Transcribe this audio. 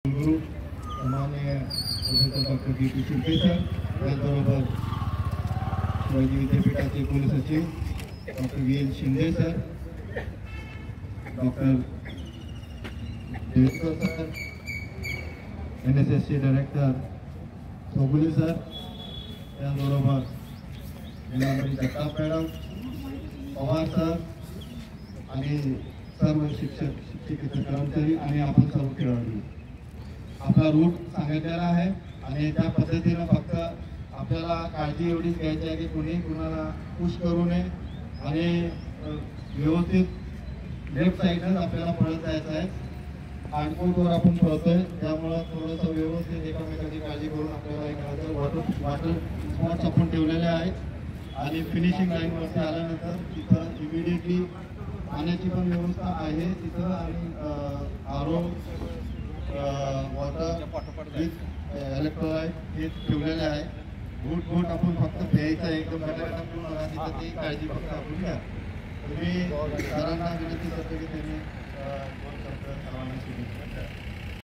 गुरु सामान्य professor doctor D P. Shirke sir, त्याचबरोबर शिवाजी विद्यापीठाचे कुलसचिव doctor V N. Shinde sir, doctor Devkar sir, NSSचे डायरेक्टर चौगुले सर, त्याचबरोबर जिल्हामंत्री जगताप मॅडम, पवार सर आणि सर्व शिक्षक शिक्षकेतर कर्मचारी आणि आपण सर्व खेळाडू. आपला रूट सांगितलेला आहे आणि त्या पद्धतीनं फक्त आपल्याला काळजी एवढीच घ्यायची आहे की कुणी कुणाला पुश करू नये आणि व्यवस्थित लेफ्ट साईडनंच आपल्याला पळत जायचं आहे. हार्डकोर्टवर आपण पळतोय, त्यामुळं थोडंसं व्यवस्थित एकामेकाची काळजी करून आपल्याला हे करायचं. वॉटर स्पॉट्स आपण ठेवलेले आहेत आणि फिनिशिंग लाईनवरती आल्यानंतर तिथं इमिडिएटली पाण्याची पण व्यवस्था आहे तिथं आणि RO वॉटर इलेक्ट्रोलाइट हे ठेवलेले आहे. घोट आपण फक्त प्यायचं आहे, एकदम गटागटात तिथं ती काळजी फक्त आपण घ्या. तुम्ही सरांना विनंती करतो की त्यांनी सर्वांना